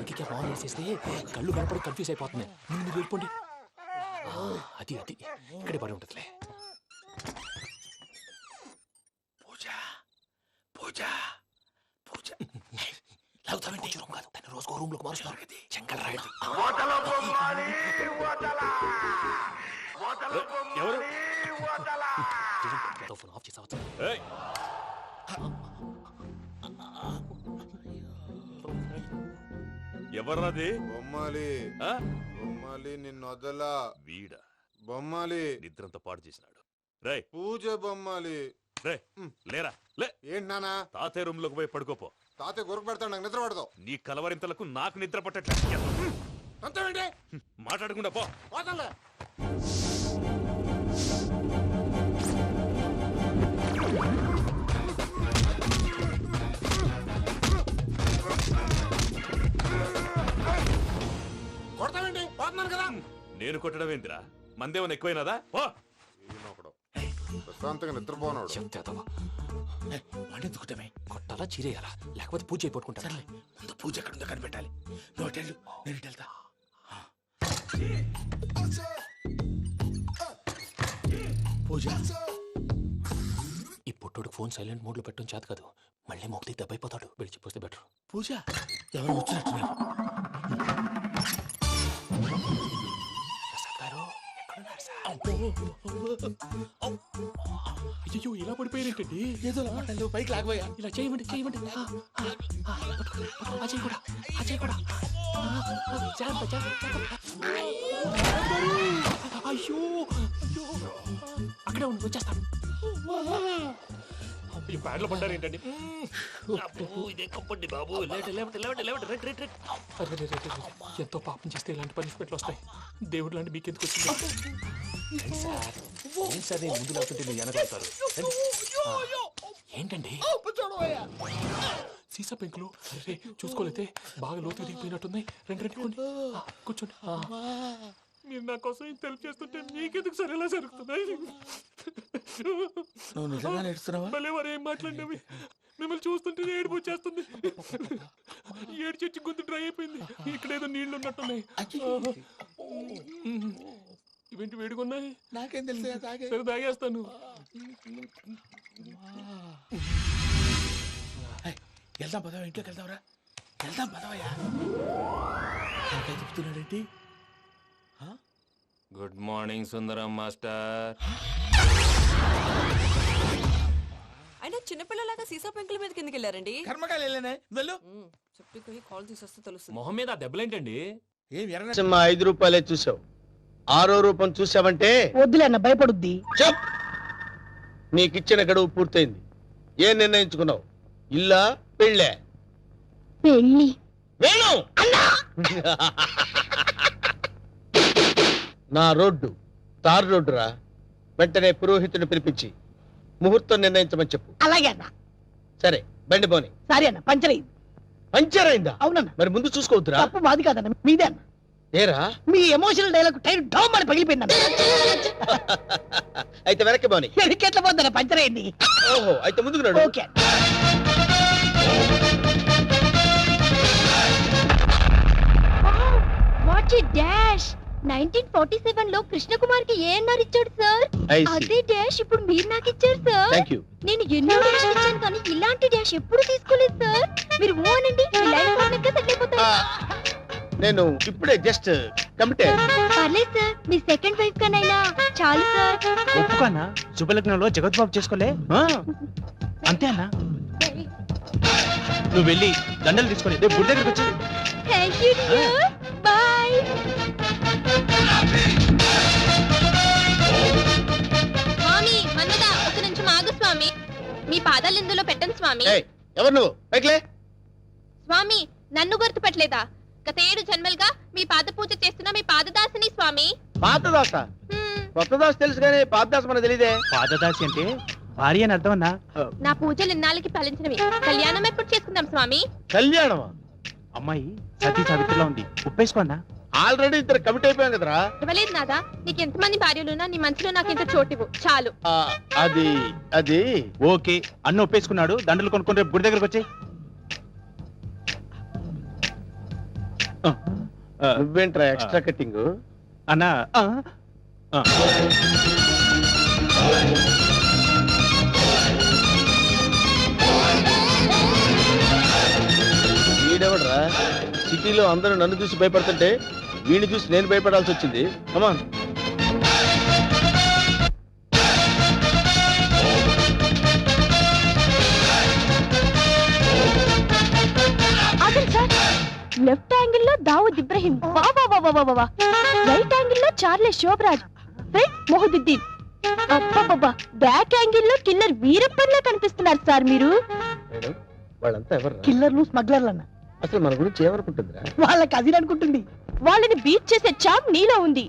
ఇంటికి ఫోన్ చేసేస్తే కళ్ళు కనపడి కన్ఫ్యూజ్ అయిపోతున్నాయి. ముందు మీరు వెళ్ళిపోండి. అది అది ఇక్కడే పడి ఉంటుందిలే. పూజ పూజ పూజ లాగుతామంటే రూమ్ కాదు, తను రోజుకో రూమ్ లోకి మారుస్తున్నారు కదా. చెంగల్ రాయడు. ఎవరు? ఫోన్ ఆఫ్ చేసావచ్చు. ఎవర్రాది? బొమ్మాలి బొమ్మాలి నిన్ను వదలా. వీడ బొమ్మాలి నిద్రంతా పాడు చేసినాడు. రే పూజ బొమ్మాలి. రే లేరా లే. ఏంటి నానా? తాతయ్య రూమ్ లోకి పోయి పడుకోపో. తాతయ్య గురకు పెడతాడు, నాకు నిద్ర పడతావు. నీ కలవరింతలకు నాకు నిద్ర పట్టట్లేదు. అంతేంటి? మాట్లాడకుండా పో. పోతాలే. కొడతావేంటి? పోతున్నాను కదా. నేను కొట్టడం ఏంటిరా? మందేమన్నా ఎక్కువైనదా? ఓ ప్రశాంతంగా నిద్రపోనాడు. వాడెందుకుంటామే? కొట్టాలా చీరేయాలా లేకపోతే పూజ అయిపోట్టుకుంటా. సర్లే ముందు పూజ ఎక్కడ ఉందో కనిపెట్టాలి. నువ్వు అటెళ్ళు, నేను ఇటు వెళ్తా. పూజ ఈ పుట్టుడికి ఫోన్ సైలెంట్ మోడ్ లో పెట్టడం చేత కాదు. మళ్ళీ మొక్కి దెబ్బైపోతాడు. వెళ్ళి చెప్పొస్తే బెటర్. పూజ ఎవరు వచ్చినట్టున్నారు? ప్రసాద్ గారు అయ్యో ఇలా పడిపోయారేంటండి? ఏదో లమ్మటండి పైకి లాగబోయా ఇలా చేయమండి చేయమండి. అజయ్ కూడా అజయ్ కూడా జాగ్రత్త జాగ్రత్త. అయ్యో అయ్యో అక్కడే ఉండి వచ్చేస్తాను. ఈ బ్యాడ్లో పడ్డారు ఏంటండి? ఇదే కప్పండి బాబు ఎంతో పాపం చేస్తే ఇలాంటి పనిష్మెంట్లు వస్తాయి. దేవుడు లాంటి మీకెందుకు వచ్చింది? సార్ ముందు లేకుంటే మీరు వెనకాడతారు ఏంటండి సీసా పెంకులు? అరే చూసుకోలేతే బాగా లోతు దిగిపోయినట్టున్నాయి. రెండు రెండు కూర్చోండి. మీరు నా కోసం ఇంత హెల్ప్ చేస్తుంటే మీకెందుకు సరే ఎలా జరుగుతున్నాయి? నువ్వు నిజంగా నేర్చుతున్నావా? మళ్ళీ వారు ఏం మాట్లాడినవి మిమ్మల్ని చూస్తుంటే ఏడుపు వచ్చేస్తుంది. ఏడు చెట్టు గొంతు డ్రై అయిపోయింది. ఇక్కడ ఏదో నీళ్లు ఉన్నట్టున్నాయి. ఇవేంటి వేడుకున్నాయి? నాకేం తెలుసు సరే తాగేస్తాను. వెళ్దాం పదవా, ఇంట్లోకి వెళ్దాంరా. వెళ్దాం పదవయ్యా. చెప్తున్నాడేంటి? గుడ్ మార్నింగ్ సుందరం మాస్టర్. అయినా చిన్నపిల్లలాగా సీసా పెంకుల మీద కిందకి వెళ్ళారండి. కర్మకాయలు వెళ్ళానే వెళ్ళు. చెప్పి కాల్ తీసేస్తే తెలుస్తుంది. మొహం మీద ఆ దెబ్బలేంటండి? మా 5 రూపాయలే చూసావు, 6వ రూపం చూసావంటే వద్దులే అన్న, భయపడుద్ది. చెప్. నీకిచ్చిన గడువు పూర్తయింది. ఏం నిర్ణయించుకున్నావు? ఇల్లా పెళ్ళే? పెళ్ళి. వేణు నా రోడ్డు తార్ రోడ్డురా. వెంటనే పురోహితుడిని పిలిపించి ముహూర్తం నిర్ణయించమని చెప్పు. అలాగే అన్న. సరే బండి పోని. సరే అన్న, పంచర్ అయింది. పంచర్ అయిందా? అవునన్న. మరి ముందు చూసుకోవద్దురా. తప్పు మాది కాదన్న, మీదే అన్న. ఏరా మీ ఎమోషనల్ డైలాగ్ టైర్ డౌన్ అని పగిలిపోయిందన్న. అయితే వెనక్కి పోని. ఎట్లా పోద్దన్న, పంచర్ అయింది. ఓహో, అయితే ముందుకు నడు. ఓకే. What a dash! 1947 లో కృష్ణ కుమార్ కి ఏఎన్ఆర్ ఇచ్చాడు సార్. I see. అదే డాష్ ఇప్పుడు మీరు నాకు ఇచ్చారు సార్. Thank you. నేను ఎన్నో డాష్ ఇచ్చాను కానీ ఇలాంటి డాష్ ఎప్పుడు తీసుకోలేదు సార్. మీరు ఓ అనండి, మీ లైఫ్ పార్ట్నర్ సెటిల్ అయిపోతారు. నేను ఇప్పుడే జస్ట్ కమిటెడ్. పర్లేదు సార్, మీ సెకండ్ వైఫ్ కనైనా చాలు సార్. ఒప్పుకోనా? శుభలగ్నంలో జగద్బాబు చేసుకోలే. అంతే అన్నా. నువ్వు వెళ్ళి దండలు తీసుకొని గుడి దగ్గరకు వచ్చి. Thank you dear, bye. స్వామి మన్మద, ఒక నిమిషం ఆగు స్వామి. మీ పాదాలు ఇందులో పెట్టండి స్వామి. ఎవరు నువ్వు? పైకిలే. స్వామి నన్ను గుర్తుపట్టలేదా? గత 7 జన్మలుగా మీ పాద పూజ చేస్తున్న మీ పాదదాసిని స్వామి. పాతదాస? కొత్త దాస్ తెలుసు కానీ పాతదాస మనకు తెలియదే. పాతదాసి అంటే భార్య అని అర్థం అన్నా. నా పూజలు ఇన్నాళ్ళకి ఫలించినవి. కళ్యాణం ఎప్పుడు చేసుకుందాం స్వామి? కళ్యాణమా? అమ్మాయి సతీ సావిత్రిలో ఉంది, ఒప్పేసుకోన్నా. ఆల్రెడీ ఇద్దరు కమిట్ అయిపోయాం కదరా. ఇవ్వలేదు నాదా, నీకు ఎంతమంది భార్యలున్నా నీ మనసులో నాకు ఇంత చోటివు చాలు. అది అది ఓకే, అన్న ఒప్పేసుకున్నాడు. దండలు కొనుక్కొని రేపు గుడి దగ్గరకు వచ్చి. నువ్వేంట్రా ఎక్స్ట్రా కటింగ్ అన్నా? వీడెవడ్రా? సిటీలో అందరూ నన్ను చూసి భయపడుతుంటే వీడిని చూసి నేను భయపడాల్సి వచ్చింది. అమ్మా లెఫ్ట్ యాంగిల్ లో దావుద్ ఇబ్రహీం, రైట్ యాంగిల్ లో చార్లెస్ శోభరాజ్, ఫ్రంట్ మొహదుద్దీన్, అబ్బబ్బబ్బా బ్యాక్ యాంగిల్ లో కిల్లర్ వీరప్పన్లా కనిపిస్తున్నారు సార్ మీరు. మేడం, వాళ్ళంతా ఎవరు? కిల్లర్లు, స్మగ్లర్లు అన్న. అసలు మన గురించి ఏమనుకుంటుందిరా? వాళ్ళ కజిన్ అనుకుంటుంది. వాళ్ళని బీట్ చేసే చాప్ నీలో ఉంది.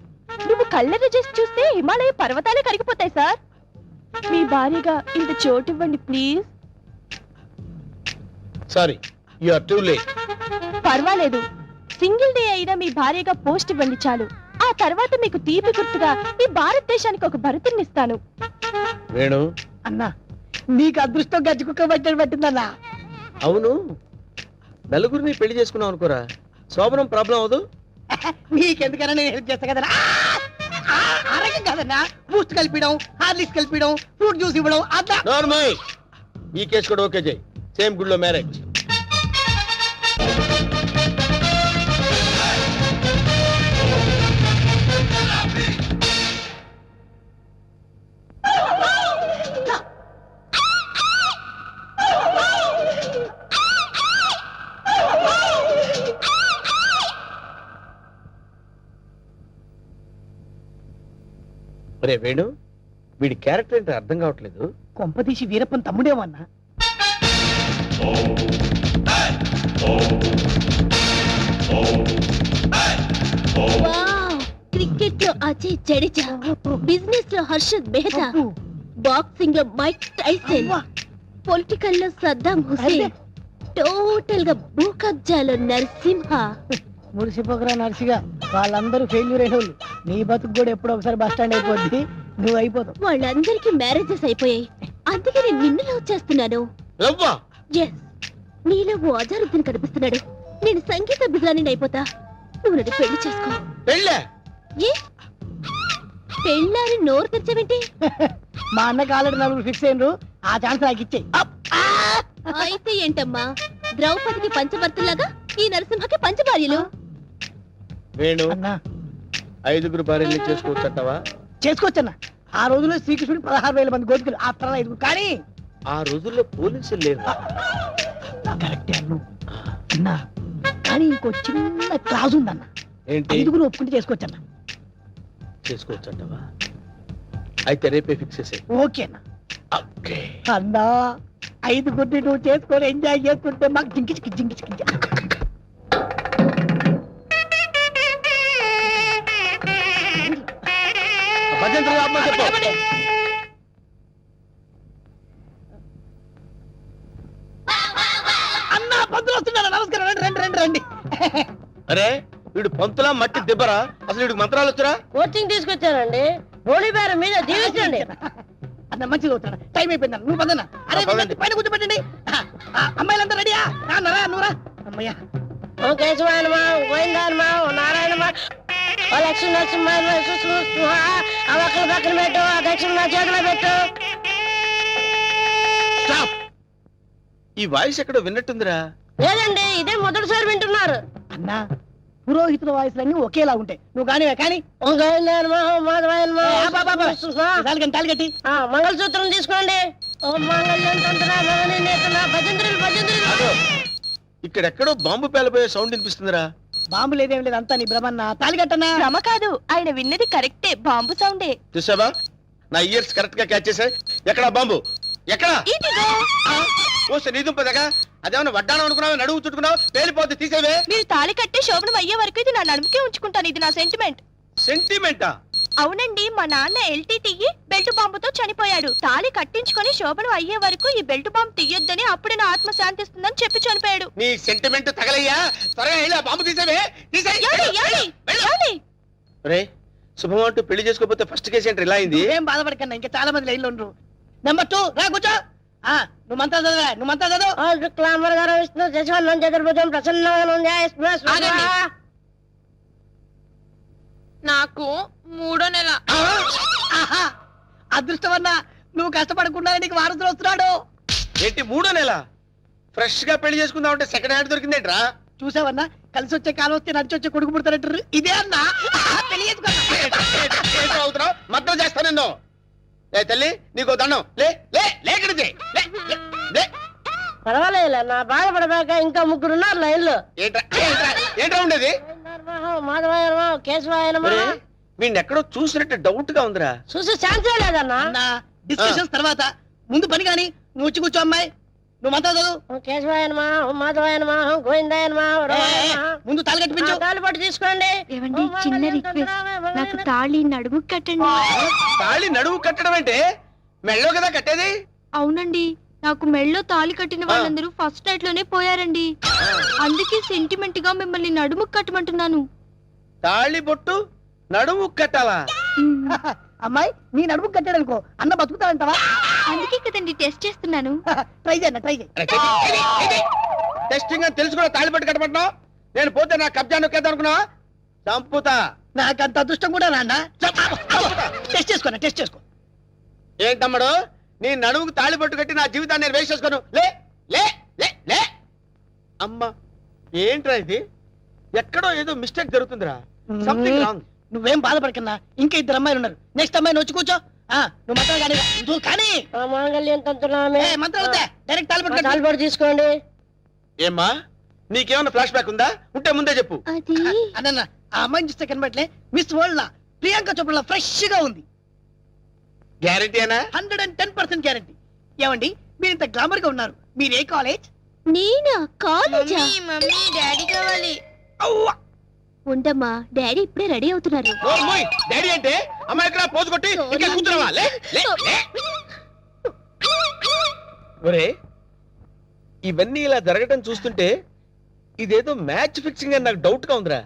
నువ్వు కళ్ళెర్ర చేసి చూస్తే హిమాలయ పర్వతాలే కరిగిపోతాయి సార్. మీ భార్యగా ఇంత చోటు ఇవ్వండి please. Sorry, you are too late. పర్వాలేదు, సింగిల్ డే అయినా మీ భార్యగా పోస్ట్ ఇవ్వండి చాలు. ఆ తర్వాత మీకు తీపి గుర్తుగా ఈ భారతదేశానికి ఒక భరతునిస్తాను. వేణు అన్నా, నీకు అదృష్టం గజ్జి కుక్క పట్టిందన్నా. అవును, నలుగురిని పెళ్లి చేసుకున్నావు అనుకోరా, శోభనం ప్రాబ్లం అవదు. నీకెందుకన్నా నేను హెల్ప్ చేస్తా కదన్నా. ఆరోగ్యం కాదన్నా, బూస్ట్ కలిపిడం, హార్లిక్స్ కలిపిడం, ఫ్రూట్ జ్యూస్ ఇవ్వడం. నార్మల్. ఈ కేసు కూడా ఓకే చేయి. సేమ్ గుడిలో మ్యారేజ్. రే వేణు, వీడి క్యారెక్టర్ ఏంటో అర్థం కావట్లేదు. కొంపదీసి వీరప్పన్ తమ్ముడేమన్నా? క్రికెట్ లో అజయ్ జడేజా, బిజినెస్ లో హర్షద్ మెహతా, బాక్సింగ్ లో మైక్ టైసన్, పొలిటికల్ లో సద్దాం హుసేన్, టోటల్ గా భూ కబ్జాలో నరసింహ. మురిసిపోకరా నర్సిగా, వాళ్ళందరూ ఫెయిల్యూర్ అయిన వాళ్ళు. నీ బతుకు కూడా ఎప్పుడో ఒకసారి బస్ స్టాండ్ అయిపోద్ది, నువ్వు అయిపోతావు. వాళ్ళందరికీ మ్యారేజెస్ అయిపోయాయి, అందుకే నేను నిన్ను లవ్ చేస్తున్నాను. Yes, నీలో ఓ అజారుద్దీన్ కనిపిస్తున్నాడు. నేను సంగీత బిజాని అయిపోతా, నువ్వు నన్ను పెళ్లి చేసుకో. ఏ పెళ్ళారి నోరు తెచ్చావేంటి? మా అన్నకి ఆల్రెడీ నలుగురు ఫిక్స్ అయినరు, ఆ ఛాన్స్ నాకు ఇచ్చేయి. అయితే ఏంటమ్మా, ద్రౌపదికి పంచభర్తలాగా ఈ నరసింహకి పంచభార్యలు. వేణు, అన్నా 5 భార్యలు చేసుకోవచ్చంటావా? చేసుకోవచ్చన్నా. ఆ రోజుల్లో శ్రీకృష్ణుడు 16,000 మంది గోపికలు, ఆఫ్టర్ 5. కానీ ఆ రోజుల్లో పోలీసులు లేరు. కరెక్టే అన్నా, కానీ ఇంకో చిన్న క్లాజ్ ఉందన్న. ఏంటి? 5 ఒప్పుకుంటే చేసుకోవచ్చన్నా. చేసుకోవచ్చంటావా? అయితే రేపే ఫిక్స్ చేసే. ఓకే అన్న. అన్నా 5 నువ్వు చేసుకొని ఎంజాయ్ చేసుకుంటే మాకు జింకిచికి జింకిచికి. అన్నా పంతులు వస్తున్నారా? నమస్కారం, రండి రండి రండి రండి. అరే వీడు పంతులా మట్టి దిబ్బరా? అసలు వీడికి మంత్రాలు వచ్చరా? కోచింగ్ తీసుకొచ్చారండి, హోలీ బేరం మీద దీవించండి. అన్న మంచిది అవుతాడు, టైం అయిపోయింది. నువ్వు పదన్నా. అరే వీళ్ళంతా పైన కూర్చోబెట్టండి. అమ్మాయిలంతా రెడీయా? రాన్నరా నువ్వురా. అమ్మయ్యా. ఓ కేశవాయనమా, గోవిందాయనమా, ఓ నారాయణమా, ఓ లక్ష్మీ నరసింహ, ఆ ఒక్కల పక్కన పెట్టు, ఆ దక్షిణ నా చేతిలో పెట్టు. ఈ వాయిస్ ఎక్కడో విన్నట్టుందిరా. లేదండి, ఇదే మొదటిసారి వింటున్నారు. అన్నా పురోహితుల వాయిస్లన్నీ ఒకేలా ఉంటాయి. నువ్వు కానివే కానీ. మంగళసూత్రం తీసుకోండి. ఇక్కడెక్కడో బాంబు పేలబోయే సౌండ్ వినిపిస్తుందిరా. బాంబు లేదేం లేదు, అంతా నీ భ్రమన్నా. తాలిగట్టన్నా? భ్రమ కాదు, ఆయన విన్నది కరెక్టే, బాంబు సౌండే. చూసావా, నా ఇయర్స్ కరెక్ట్ గా క్యాచ్ చేశాయి. ఎక్కడ బాంబు? ఎక్కడ? ఓ నీదుంపదగా, అదేమన్నా వడ్డానం అనుకున్నావు, నడువు చుట్టుకున్నావు, పేలిపోతే తీసేవే. మీరు తాళి కట్టి శోభనం అయ్యే వరకు ఇది నా నడుముకే ఉంచుకుంటాను. ఇది నా సెంటిమెంట్. సెంటిమెంటా? అవునండి, మా నాన్న ఎల్టీటీఈ బెల్ట్ బాంబుతో చనిపోయాడు. తాళి కట్టించుకొని శోభనం అయ్యే వరకు ఈ బెల్ట్ బాంబు తీయొద్దని, అప్పుడే నా ఆత్మ శాంతిస్తుందని చెప్పి చనిపోయాడు. నీ సెంటిమెంట్ తగలయ్యా, త్వరగా వెళ్ళి ఆ బాంబు తీసేవే. రే శుభం అంటూ పెళ్లి చేసుకోకపోతే ఫస్ట్ కేసు ఏంటి ఇలా అయింది? ఏం బాధపడకన్నా, ఇంకా చాలా మంది లైన్లో ఉండరు. నెంబర్ 2 రా కూర్చో. నువ్వు మంత్రా చదవా, నువ్వు మంత్రా చదువు. విష్ణు శశివర్ణం చతుర్భుజం ప్రసన్న. నాకు 3వ నెల. అదృష్టమన్నా, నువ్వు కష్టపడకుండా నీకు వారసులు వస్తున్నాడు. ఏంటి 3వ నెల? ఫ్రెష్ గా పెళ్లి చేసుకుందాం అంటే సెకండ్ హ్యాండ్ దొరికిందేంట్రా? చూసావన్నా, కలిసి వచ్చే కాలం వస్తే నడిచి వచ్చే కొడుకు పుడతారంటారు. ఇదే అన్నా పెళ్లి చేసుకున్నా మద్దతు చేస్తా నిన్ను. లే తల్లి, నీకు దండం. లే లే లేకడితే పర్వాలేదు, నా బాధపడబాక ఇంకా 3 ఉన్నారు లైన్లో. ఏంట్రా ఉండేది? కేశవాయనమా. వీడిని ఎక్కడో చూసినట్టు డౌట్ గా ఉందిరా. చూసే ఛాన్సే లేదన్నా. డిస్కషన్స్ తర్వాత ముందు పని కానీ నువ్వు వచ్చి కూర్చో. అమ్మాయి నువ్వు మంత్రా చదువు. కేశవాయనమా, మాధవాయనమా, గోవిందాయనమా. ముందు తాళి కట్టించు. తాళి పట్టు తీసుకోండి. ఏవండి, చిన్న రిక్వెస్ట్, నాకు తాళి నడుము కట్టండి. తాళి నడుము కట్టడం అంటే మెళ్ళో కదా కట్టేది? అవునండి, నాకు మెళ్ళో తాళి కట్టిన వాళ్ళందరూ ఫస్ట్ నైట్ లోనే పోయారండి. అందుకే సెంటిమెంట్ గా మిమ్మల్ని నడుము కట్టమంటున్నాను. తాళి బొట్టు నడుము కట్టాలా? అమ్మాయి నీ నడుము కట్టాడనుకో, అన్న బతుకుతాడంటావా? అందుకే కదండి టెస్ట్ చేస్తున్నాను. ట్రై చేయన్న, ట్రై చేయి. టెస్టింగ్ అని తెలుసు కూడా తాళి పట్టు కట్టమంటున్నావు. నేను పోతే నా కబ్జా నొక్కేద్దాం అనుకున్నావా? చంపుతా. నాకంత అదృష్టం కూడా రాండా? టెస్ట్ చేసుకో, టెస్ట్ చేసుకో. ఏంటమ్మడు, నీ నడుముకు తాళి పట్టు కట్టి నా జీవితాన్ని నేను వేస్ట్ చేసుకోను. లే లే లే లే. అమ్మా ఏంట్రా ఇది? ఎక్కడో ఏదో మిస్టేక్ జరుగుతుందిరా. Something wrong. నువ్వేం బాధపడకన్నా, ఇంకా 2 అమ్మాయిలు ఉన్నారు. నెక్స్ట్ అమ్మాయిని వచ్చి కూర్చో. నువ్వు మంత్రాలు కానీ నువ్వు కానీ మంత్రాలు డైరెక్ట్ తాలిపట్టు తీసుకోండి. ఏమ్మా, నీకేమన్నా ఫ్లాష్ బ్యాక్ ఉందా? ఉంటే ముందే చెప్పు. అన్న ఆ అమ్మాయిని చూస్తే కనబట్లే మిస్ వరల్డ్ లా ప్రియాంక చోప్రా ఫ్రెష్ గా ఉంది. గ్యారెంటీనా? 110% గ్యారెంటీ. ఏమండి మీరు ఇంత గ్లామర్ గా ఉన్నారు, మీరు ఏ కాలేజ్? నేనా కాలేజా? మమ్మీ డాడీ కావాలి. ఉండమ్మా, డాడీ ఇప్పుడే రెడీ అవుతున్నారు. డాడీ అంటే అమ్మాయి ఇక్కడ పోజు కొట్టి ఇంకా కూర్చున్నావా? లే, లే, లే. ఒరే, ఇవన్నీ ఇలా జరగటం చూస్తుంటే ఇదేదో మ్యాచ్ ఫిక్సింగ్ అని నాకు డౌట్ గా ఉందిరా.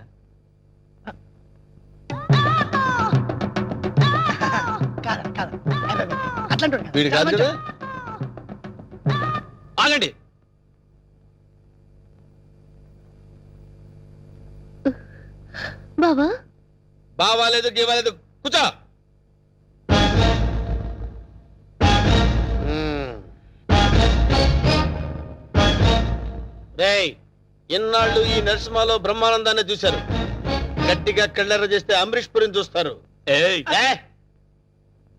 వీడు కాదు కదా. ఆగండి. బావా బావాలేదు గీవాలేదు, కూర్చో. రేయ్, ఇన్నాళ్ళు ఈ నరసింహలో బ్రహ్మానందాన్ని చూశారు, గట్టిగా కళ్ళెర్ర చేస్తే అమరీష్ పురిని చూస్తారు.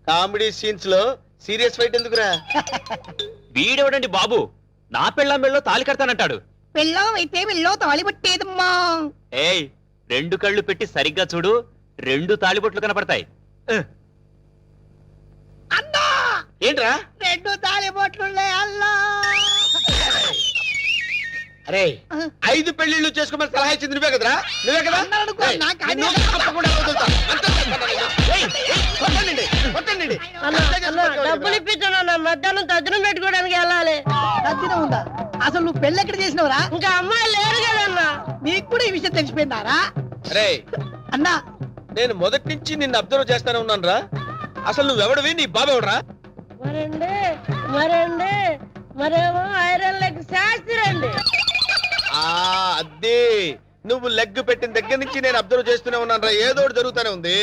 కామెడీ సీన్స్ లో సీరియస్ ఫైట్ ఎందుకురా? వీడెవడండి బాబు, నా పెళ్ళాం మెళ్ళో తాలి కడతానంటాడు. పెళ్ళం అయితే మెళ్ళో తాళి పట్టేదమ్మా. ఏయ్, 2 కళ్ళు పెట్టి సరిగ్గా చూడు, 2 తాళిబొట్లు కనపడతాయి. అన్నా ఏంట్రా? 2 తాళి బొట్లున్నాయి అల్లా. అరే, 5 పెళ్లిళ్ళు చేసుకోమని సలహా ఇచ్చింది నువ్వే కదరా? నువ్వే కదా? డబ్బులు ఇప్పించాను, మధ్యాహ్నం తజ్జనం పెట్టుకోవడానికి వెళ్ళాలి. తజ్జనం ఉందా? అసలు నువ్వు పెళ్ళి ఎక్కడ చేసినవరా? ఇంకా అమ్మాయి లేరు కదన్నా. నీకు కూడా ఈ విషయం తెలిసిపోయిందారా? అరే అన్నా, నేను మొదటి నుంచి నిన్ను అబ్జర్వ్ చేస్తానే ఉన్నాను రా. అసలు నువ్వెవడవి, నీ బాబెవడరా? మరేమో ఐరన్ లెగ్ శాస్త్రి అండి. అదే, నువ్వు లెగ్ పెట్టిన దగ్గర నుంచి నేను అబ్జర్వ్ చేస్తూనే ఉన్నాను రా. ఏదో ఒకటి జరుగుతూనే ఉంది.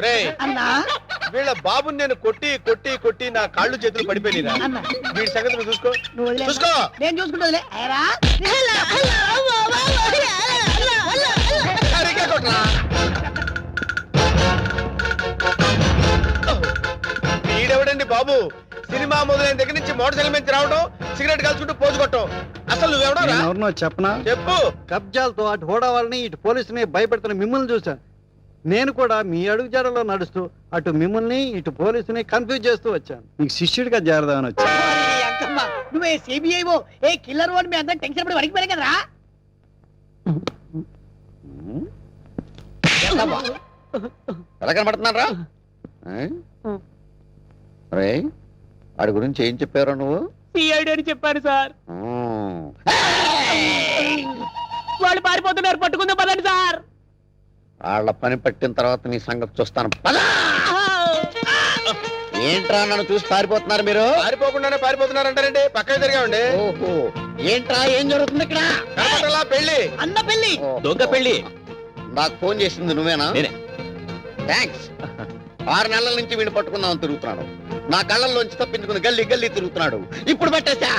రే అన్నా, వీళ్ళ బాబుని నేను కొట్టి కొట్టి కొట్టి నా కాళ్ళు చేతులు పడిపోయినా. వీడి సంగతి నువ్వు చూసుకో. చూసుకో. నేను చూసుకుంటా. సరిగ్గా కొట్టరా. వీడెవడండి బాబు, సినిమా మొదలైన దగ్గర నుంచి మోటార్ సైకిల్ మీద రావడం, సిగరెట్ కలుసుకుంటూ పోజు కొట్టడం. అసలు నువ్వెవడో చెప్పనా? చెప్పు. కబ్జాలతో అటు హోడా వాళ్ళని ఇటు పోలీసుని భయపెడుతున్న మిమ్మల్ని చూశాను. నేను కూడా మీ అడుగుజాడలో నడుస్తూ అటు మిమ్మల్ని ఇటు పోలీసుని కన్ఫ్యూజ్ చేస్తూ వచ్చాను. మీకు శిష్యుడిగా చేరదామని వచ్చాను. నువ్వే సిబిఐఓ ఏ కిల్లర్ వాడు మీ అందరం టెన్షన్ పడి వడికిపోయారు కదరా. ఎలా కనబడుతున్నారా? రే, వాడి గురించి ఏం చెప్పారు నువ్వు? సిఐడి అని చెప్పారు సార్. వాళ్ళు పారిపోతున్నారు, పట్టుకుందాం పదండి సార్. వాళ్ళ పని పట్టిన తర్వాత నీ సంగతి చూస్తాను. ఏంట్రా నన్ను చూసి పారిపోతున్నారు మీరు? పారిపోకుండానే పారిపోతున్నారు అంటారండి. పక్కన తిరిగామండి. ఓహో, ఏంట్రా ఏం జరుగుతుంది ఇక్కడ? పెళ్లి, అన్న పెళ్లి, దొంగ పెళ్లి. నాకు ఫోన్ చేసింది నువ్వేనా? థ్యాంక్స్. 6 నెలల నుంచి వీడిని పట్టుకుందామని తిరుగుతున్నాడు. నా కళ్ళల్లోంచి తప్పించుకుని గల్లీ గల్లీ తిరుగుతున్నాడు. ఇప్పుడు పట్టేసా.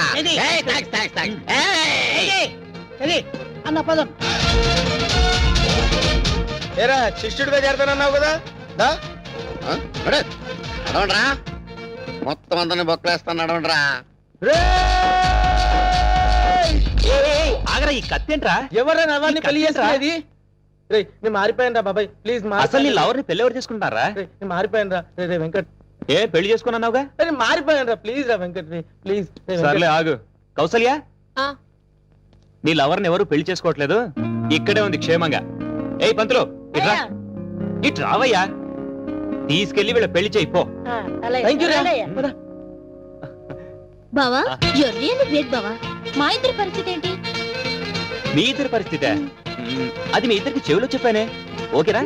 అన్న పదం. ఏరా, శిష్యుడిగా చేరతానన్నావు కదా? నడవండ్రా, మొత్తం అందరిని బొక్కలేస్తాను. నడవండ్రా. ఆగరా, ఈ కత్తేంట్రా? ఎవరైనా ఎవరిని పెళ్లి చేసేది? నేను మారిపోయాను రా బాబాయ్, ప్లీజ్. అసలు నీ లవర్ని పెళ్లి ఎవరు చేసుకుంటారా? నేను మారిపోయాను రా. రే వెంకట్, ఏ పెళ్లి చేసుకున్నావుగా? మారిపోయాను రా. ప్లీజ్ రా వెంకట్, ప్లీజ్. సర్లే ఆగు. కౌసల్య, నీ లవర్ని ఎవరు పెళ్లి చేసుకోవట్లేదు, ఇక్కడే ఉంది క్షేమంగా. ఏయ్ పంతులు, ఇట్రా, ఇటు రావయ్యా. తీసుకెళ్లి వీళ్ళ పెళ్లి చేయిపో. బావా, you're really great బావా. మా ఇద్దరి పరిస్థితి ఏంటి? మీ ఇద్దరి పరిస్థితే అది మీ ఇద్దరికి చెవిలో చెప్పానే. ఓకేనా?